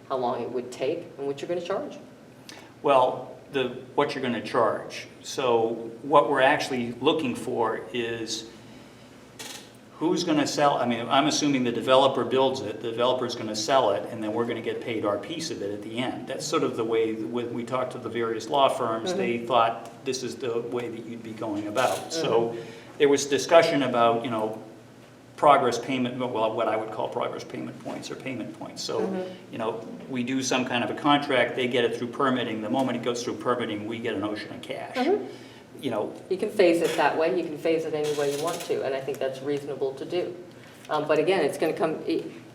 how long it would take, and what you're going to charge. Well, what you're going to charge. So what we're actually looking for is who's going to sell. I mean, I'm assuming the developer builds it, the developer's going to sell it, and then we're going to get paid our piece of it at the end. That's sort of the way, when we talked to the various law firms, they thought this is the way that you'd be going about. So there was discussion about, you know, progress payment, well, what I would call progress payment points or payment points. So, you know, we do some kind of a contract, they get it through permitting. The moment it goes through permitting, we get an ocean of cash. You know, You can phase it that way, you can phase it any way you want to, and I think that's reasonable to do. But again, it's going to come,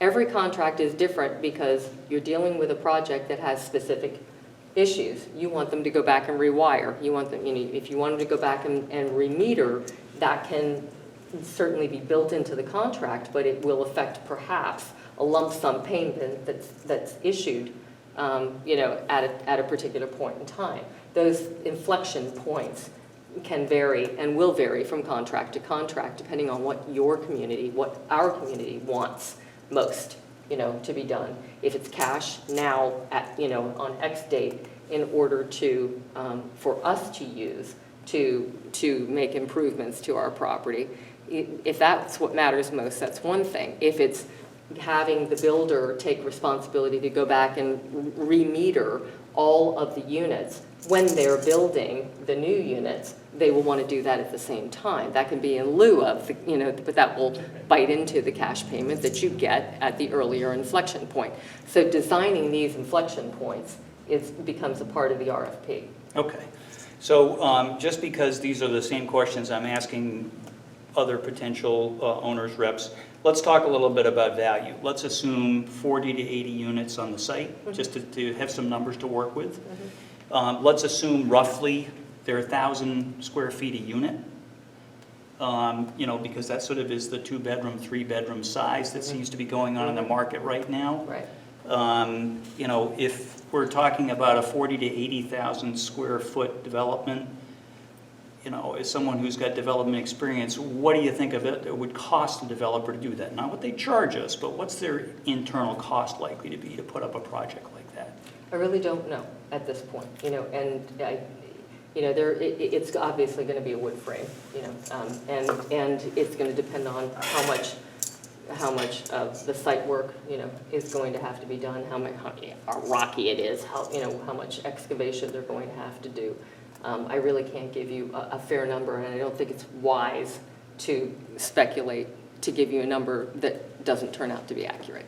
every contract is different because you're dealing with a project that has specific issues. You want them to go back and rewire. You want them, you know, if you want them to go back and remeter, that can certainly be built into the contract, but it will affect perhaps a lump sum payment that's issued, you know, at a particular point in time. Those inflection points can vary and will vary from contract to contract, depending on what your community, what our community wants most, you know, to be done. If it's cash now at, you know, on X date in order to, for us to use to make improvements to our property, if that's what matters most, that's one thing. If it's having the builder take responsibility to go back and remeter all of the units when they're building the new units, they will want to do that at the same time. That can be in lieu of, the, you know, but that will bite into the cash payment that you get at the earlier inflection point. So designing these inflection points becomes a part of the RFP. okay. So just because these are the same questions I'm asking other potential owners, reps, let's talk a little bit about value. Let's assume 40 to 80 units on the site, just to have some numbers to work with. Let's assume roughly they're 1,000 square feet a unit, you know, because that sort of is the 2-bedroom, 3-bedroom size that seems to be going on in the market right now. Right. You know, if we're talking about a 40 to 80,000 square foot development, you know, as someone who's got development experience, what do you think of it would cost a developer to do that? Not what they charge us, but what's their internal cost likely to be to put up a project like that? I really don't know at this point, you know, and you know, it's obviously going to be a wood frame, you know, and it's going to depend on how much of the site work, you know, is going to have to be done, how rocky it is, you know, how much excavation they're going to have to do. I really can't give you a fair number, and I don't think it's wise to speculate to give you a number that doesn't turn out to be accurate.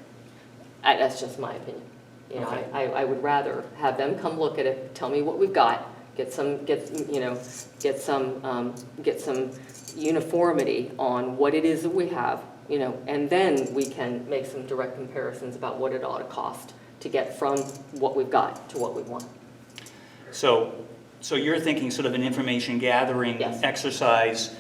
That's just my opinion. You know, Okay. I would rather have them come look at it, tell me what we've got, get some uniformity on what it is that we have, you know, and then we can make some direct comparisons about what it ought to cost to get from what we've got to what we want. So you're thinking sort of an information gathering Yes. exercise,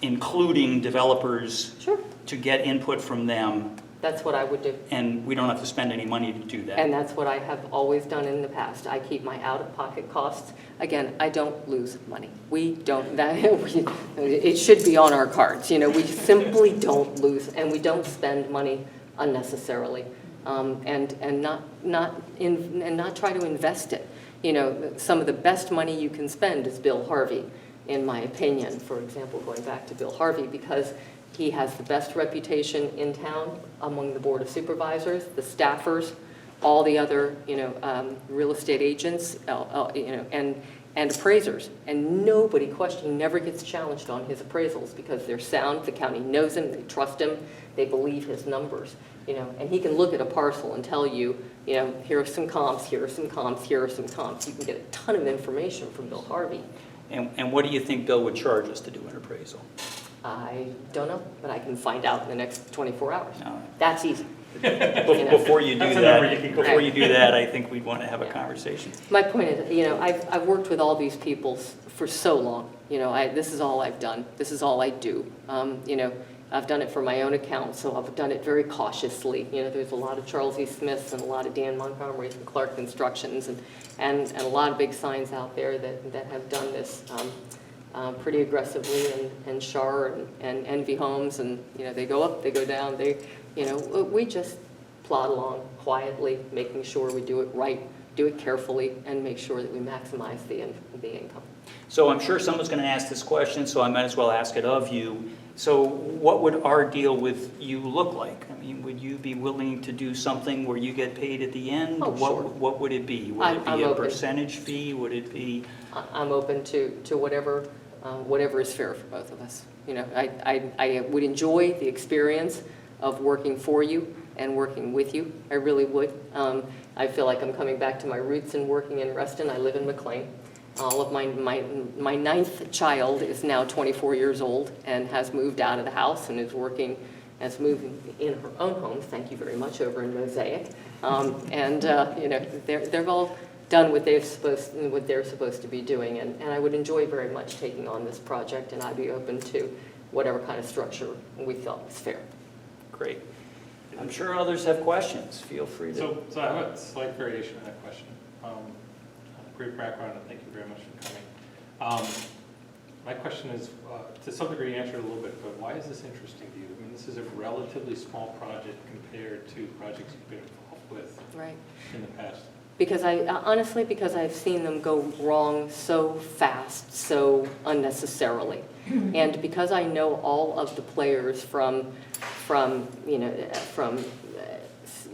including developers Sure. to get input from them, That's what I would do. and we don't have to spend any money to do that. And that's what I have always done in the past. I keep my out-of-pocket costs. Again, I don't lose money. We don't, it should be on our cards. You know, we simply don't lose, and we don't spend money unnecessarily, and not try to invest it. You know, some of the best money you can spend is Bill Harvey, in my opinion. For example, going back to Bill Harvey, because he has the best reputation in town among the Board of Supervisors, the staffers, all the other, you know, real estate agents, you know, and appraisers. And nobody never gets challenged on his appraisals because they're sound. The county knows him, they trust him, they believe his numbers. You know, and he can look at a parcel and tell you, you know, here are some comps, here are some comps, here are some comps. You can get a ton of information from Bill Harvey. And what do you think Bill would charge us to do an appraisal? I don't know, but I can find out in the next 24 hours. No. That's easy. Before you do that, I think we'd want to have a conversation. My point is, you know, I've worked with all these people for so long. You know, this is all I've done. This is all I do. You know, I've done it for my own account, so I've done it very cautiously. You know, there's a lot of Charles E. Smiths and a lot of Dan Montgomerys and Clark Constructions and a lot of big signs out there that have done this pretty aggressively, and Shar and Envy Homes, and, you know, they go up, they go down. You know, we just plod along quietly, making sure we do it right, do it carefully, and make sure that we maximize the income. So I'm sure someone's going to ask this question, so I might as well ask it of you. So what would our deal with you look like? I mean, would you be willing to do something where you get paid at the end? Oh, sure. What would it be? Would it I'm be a open. percentage fee? Would it be? I'm open to whatever is fair for both of us. You know, I would enjoy the experience of working for you and working with you. I really would. I feel like I'm coming back to my roots and working in Reston. I live in McLean. All of my ninth child is now 24 years old and has moved out of the house and is working, has moved in her own home, thank you very much, over in Mosaic. You know, they've all done what they're supposed to be doing, and I would enjoy very much taking on this project, and I'd be open to whatever kind of structure we felt was fair. Great. I'm sure others have questions. Feel free to. So I have a slight variation on that question. Great background, and thank you very much for coming. My question is, to some degree you answered a little bit, but why is this interesting to you? I mean, this is a relatively small project compared to projects you've been involved with Right. in the past. Because honestly, because I've seen them go wrong so fast, so unnecessarily. And because I know all of the players from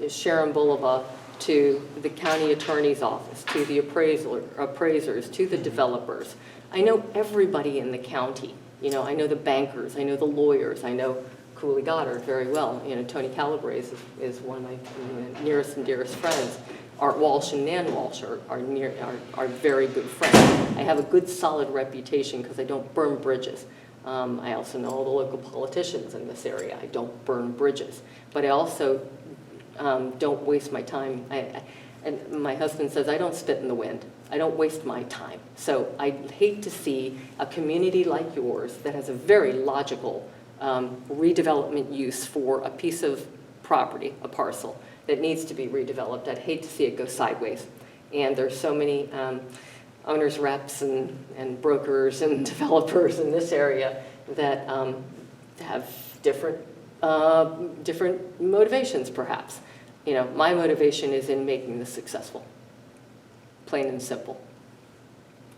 Sharon Boulevard to the county attorney's office, to the appraisers, to the developers. I know everybody in the county. You know, I know the bankers, I know the lawyers, I know Cooley Goddard very well. You know, Tony Calabrese is one of my nearest and dearest friends. Art Walsh and Nan Walsh are very good friends. I have a good solid reputation because I don't burn bridges. I also know all the local politicians in this area. I don't burn bridges. But I also don't waste my time. And my husband says, I don't spit in the wind. I don't waste my time. So I hate to see a community like yours that has a very logical redevelopment use for a piece of property, a parcel, that needs to be redeveloped. I'd hate to see it go sideways. And there's so many owners reps and brokers and developers in this area that have different motivations, perhaps. You know, my motivation is in making this successful, plain and simple.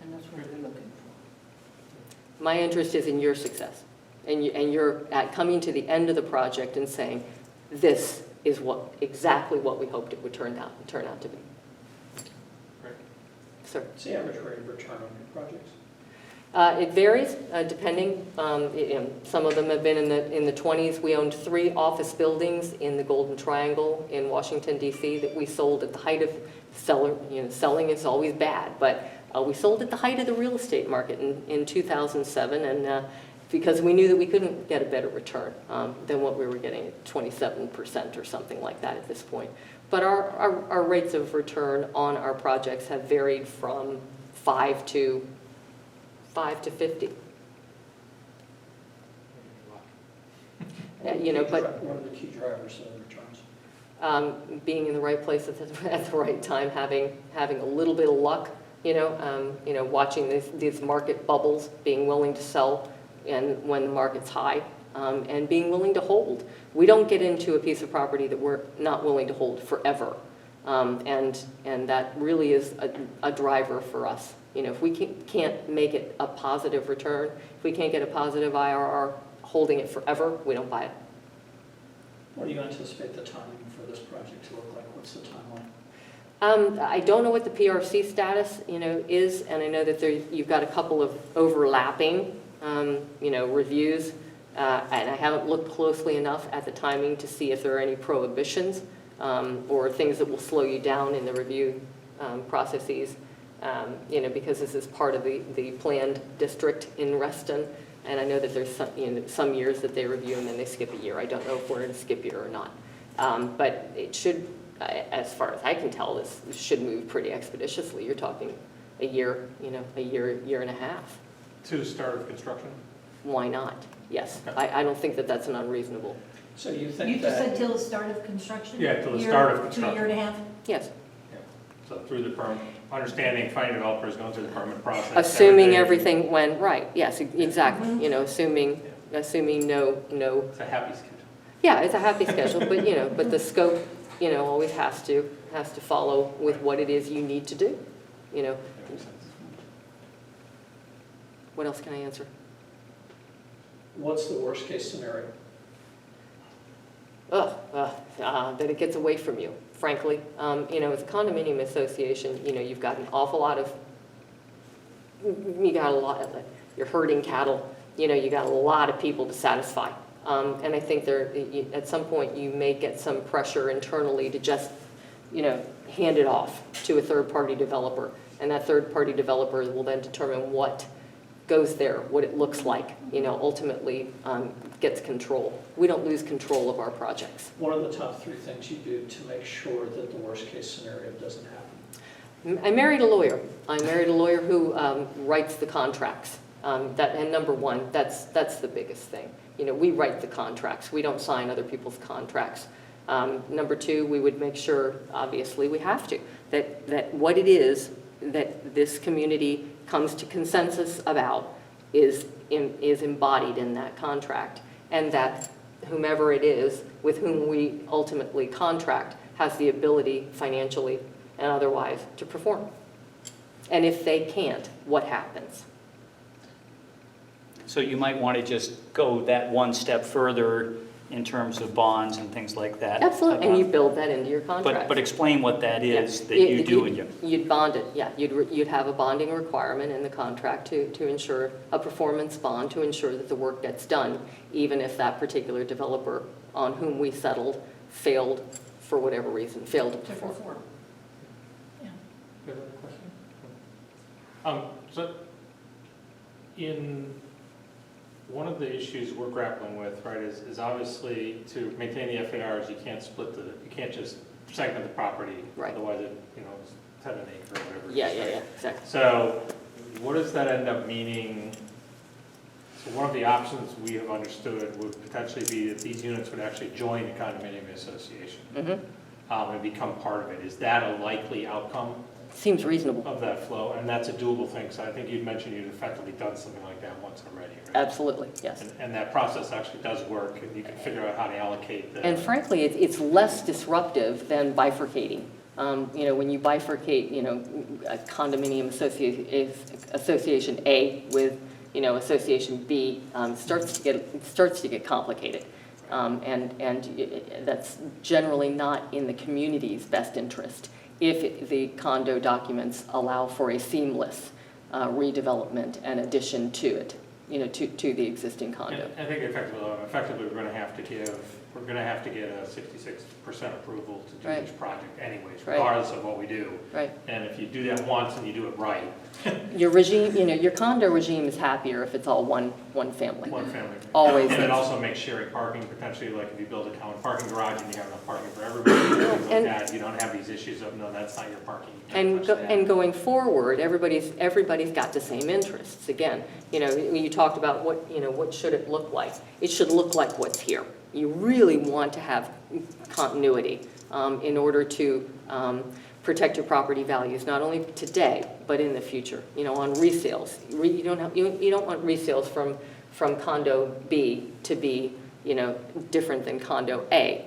And that's what we're looking for. My interest is in your success, and you're coming to the end of the project and saying, this is exactly what we hoped it would turn out to be. Right. Sir. What's the average rate of return on your projects? It varies depending. Some of them have been in the 20s. We owned 3 office buildings in the Golden Triangle in Washington, D.C. that we sold at the height of selling is always bad, but we sold at the height of the real estate market in 2007, and because we knew that we couldn't get a better return than what we were getting at 27% or something like that at this point. But our rates of return on our projects have varied from 5 to 50. What are the key drivers of returns? Being in the right place at the right time, having a little bit of luck, watching these market bubbles, being willing to sell and when the market's high, and being willing to hold. We don't get into a piece of property that we're not willing to hold forever, and that really is a driver for us. You know, if we can't make it a positive return, if we can't get a positive IRR holding it forever, we don't buy it. What do you anticipate the timing for this project to look like? What's the timeline? I don't know what the PRC status, is, and I know that you've got a couple of overlapping, reviews, and I haven't looked closely enough at the timing to see if there are any prohibitions or things that will slow you down in the review processes, because this is part of the planned district in Reston, and I know that there's some years that they review and then they skip a year. I don't know if we're going to skip a year or not, but it should. As far as I can tell, this should move pretty expeditiously. You're talking a year, year and a half. To the start of construction? Why not? Yes. Okay. I don't think that that's an unreasonable. So you think You just said that, till the start of construction? Yeah, till the start of To a construction. year and a half? Yes. Yeah. So through the understanding, finding developers, going through the permit process. Assuming everything went right. Yes, exactly. Mhm. Assuming no. It's a happy schedule. Yeah, it's a happy schedule, but but the scope, always has to follow with what it is you need to do, That makes sense. What else can I answer? What's the worst-case scenario? That it gets away from you, frankly. As a condominium association, you've got an awful lot of, you're herding cattle, you got a lot of people to satisfy. And I think at some point you may get some pressure internally to just, hand it off to a third-party developer. And that third-party developer will then determine what goes there, what it looks like, ultimately gets control. We don't lose control of our projects. What are the top 3 things you do to make sure that the worst-case scenario doesn't happen? I married a lawyer. I married a lawyer who writes the contracts. And number one, that's the biggest thing. We write the contracts. We don't sign other people's contracts. Number 2, we would make sure, obviously we have to, that what it is that this community comes to consensus about is embodied in that contract, and that whomever it is with whom we ultimately contract has the ability financially and otherwise to perform. And if they can't, what happens? So you might want to just go that one step further in terms of bonds and things like that. Absolutely, and you build that into your contract. But explain what that is that you do in your... You'd bond it, yeah. You'd have a bonding requirement in the contract to ensure a performance bond to ensure that the work gets done, even if that particular developer on whom we settled failed, for whatever reason, failed to perform. Yeah. You have another question? So, in one of the issues we're grappling with, right, is obviously to maintain the FARs, you can't just segment the property. Right. Otherwise it's 10 an acre or whatever. Yeah, exactly. So what does that end up meaning? So one of the options we have understood would potentially be that these units would actually join a condominium association and become part of it. Is that a likely outcome Seems reasonable. of that flow? And that's a doable thing. So I think you'd mentioned you'd effectively done something like that once already, right? Absolutely, yes. And that process actually does work, and you can figure out how to allocate the... And frankly, it's less disruptive than bifurcating. When you bifurcate, a condominium association A with, association B, starts to get complicated. And that's generally not in the community's best interest if the condo documents allow for a seamless redevelopment and addition to it, to the existing condo. I think effectively we're going to have to get a 66% approval to do Right. this project anyways, Right. regardless of what we do. Right. And if you do that once and you do it right, Your regime, your condo regime is happier if it's all one family. one family. Always And it is. also makes sharing parking potentially, like if you build a common parking garage and you have enough parking for everybody, things like And- that, you don't have these issues of, no, that's not your parking. You can't touch that. And going forward, everybody's got the same interests. Again, you talked about what should it look like? It should look like what's here. You really want to have continuity in order to protect your property values, not only today, but in the future. On resales, you don't want resales from condo B to be, different than condo A,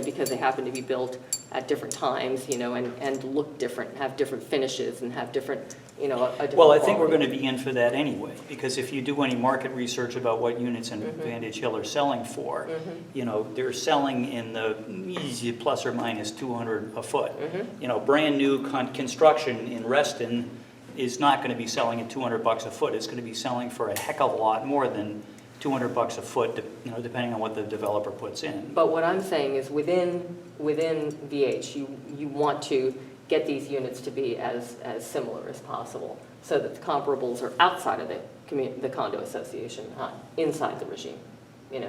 because they happen to be built at different times, and look different, have different finishes, and have different, a different Well, I think we're quality. going to be in for that anyway, because if you do any market research about what units in Vantage Hill are selling for, they're selling in the easy plus or minus 200 a foot. Brand new construction in Reston is not going to be selling at $200 a foot. It's going to be selling for a heck of a lot more than $200 a foot, depending on what the developer puts in. But what I'm saying is within VH, you want to get these units to be as similar as possible so that the comparables are outside of the condo association, not inside the regime.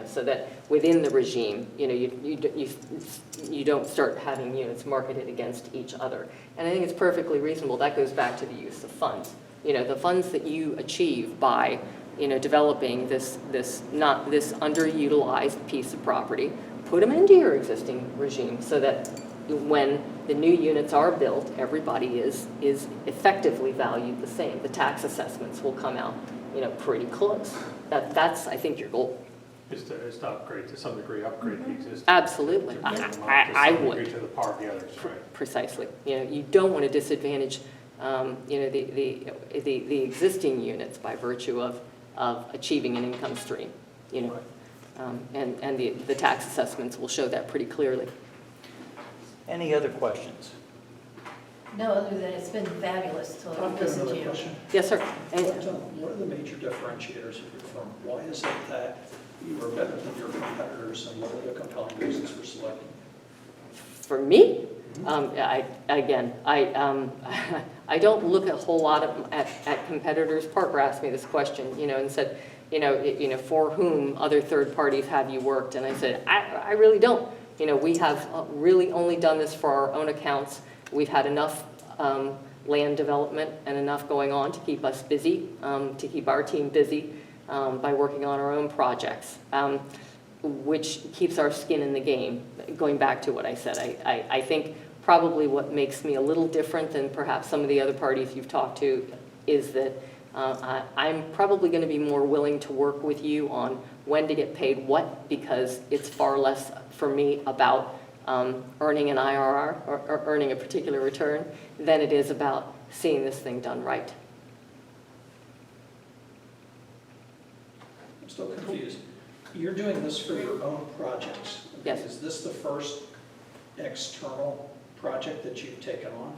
So that within the regime, you don't start having units marketed against each other. And I think it's perfectly reasonable. That goes back to the use of funds. The funds that you achieve by developing this underutilized piece of property, put them into your existing regime so that when the new units are built, everybody is effectively valued the same. The tax assessments will come out, pretty close. That's, I think, your goal. Is to upgrade, to some degree, upgrade the existing. Absolutely. To bring them up I to some would. degree to the par of the others, right? Precisely. You know, you don't want to disadvantage, you know, the existing units by virtue of achieving an income stream, you know. And the tax assessments will show that pretty clearly. Any other questions? No, other than it's been fabulous to I've got listen to another you. question. Yes, sir. What are the major differentiators of your firm? Why is it that you are better than your competitors, and what are the compelling reasons for selecting you? For me, I don't look a whole lot at competitors. Parker asked me this question, you know, and said, you know, for whom other third parties have you worked? And I said, I really don't. You know, we have really only done this for our own accounts. We've had enough land development and enough going on to keep us busy, to keep our team busy by working on our own projects, which keeps our skin in the game. Going back to what I said, I think probably what makes me a little different than perhaps some of the other parties you've talked to is that I'm probably going to be more willing to work with you on when to get paid what, because it's far less for me about earning an IRR or earning a particular return than it is about seeing this thing done right. I'm still confused. You're doing this for your own projects. Yes. Is this the first external project that you've taken on?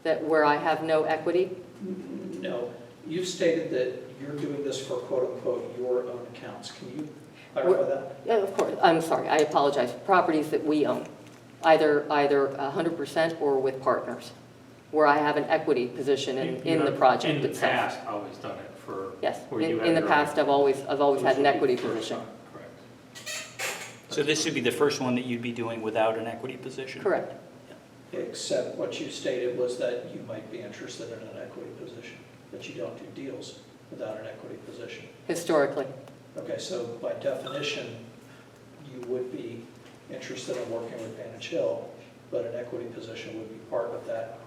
That where I have no equity? No. You've stated that you're doing this for quote-unquote your own accounts. Can you clarify that? Yeah, of course. I'm sorry, I apologize. Properties that we own, either 100% or with partners, where I have an equity position in the project In the itself. past, always done it for. Yes, where you in had the your past, own- I've always So had this an would be equity the first position. time, Correct. So this should be the first one that you'd be doing without an equity position? Correct. Except what you stated was that you might be interested in an equity position, that you don't do deals without an equity position. Historically. Okay, so by definition, you would be interested in working with Vantage Hill, but an equity position would be part of that.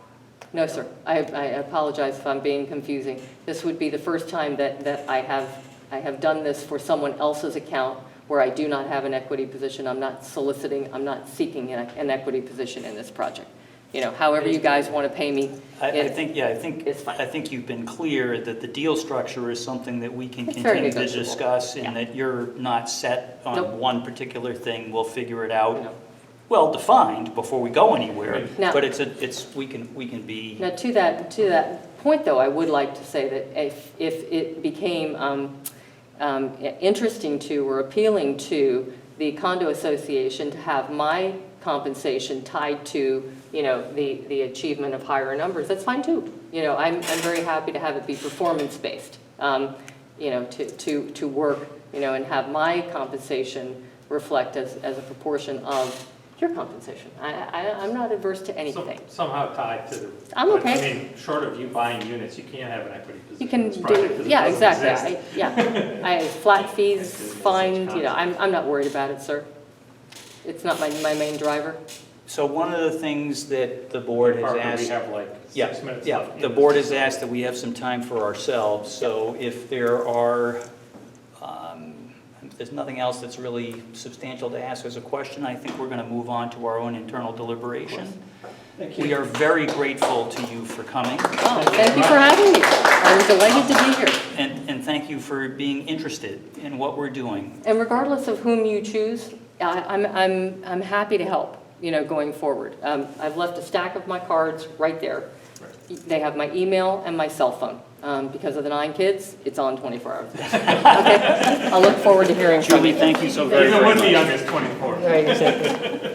No, sir. I apologize if I'm being confusing. This would be the first time that I have done this for someone else's account where I do not have an equity position. I'm not soliciting, I'm not seeking an equity position in this project. You know, however you guys want to pay me. I think It's fine. I think you've been clear that the deal structure is something that we can It's very continue to negotiable. discuss, Yeah. and that you're not set on Nope. one particular thing. We'll figure it out, No. well defined before we go anywhere. Now- But we can be. Now, to that point, though, I would like to say that if it became interesting to or appealing to the condo association to have my compensation tied to, you know, the achievement of higher numbers, that's fine too. You know, I'm very happy to have it be performance-based, you know, to work, you know, and have my compensation reflect as a proportion of your compensation. I'm not adverse to anything. Somehow tied to the. I'm but, okay. I mean, short of you buying units, you can't have an equity position. You can in this project do, 'cause it yeah, doesn't exactly. exist. I flat fees, It's a fine, you know, concept. I'm not worried about it, sir. It's not my main driver. So one of the things that the board has Parker, asked. We have like Yeah, 6 minutes yeah, left. the board has asked that we have some time for ourselves, so if there are, if there's nothing else that's really substantial to ask as a question, I think we're going to move on to our own internal deliberation. Thank you. We are very grateful to you for coming, Oh, thank you for having me. I'm delighted to be here. and thank you for being interested in what we're doing. And regardless of whom you choose, I'm happy to help, you know, going forward. I've left a stack of my cards right there. They have my email and my cell phone. Because of the 9 kids, it's on 24 hours. Okay? I look forward to hearing from you. Julie, thank you so very, Even very with much. the youngest, 24. Right, exactly.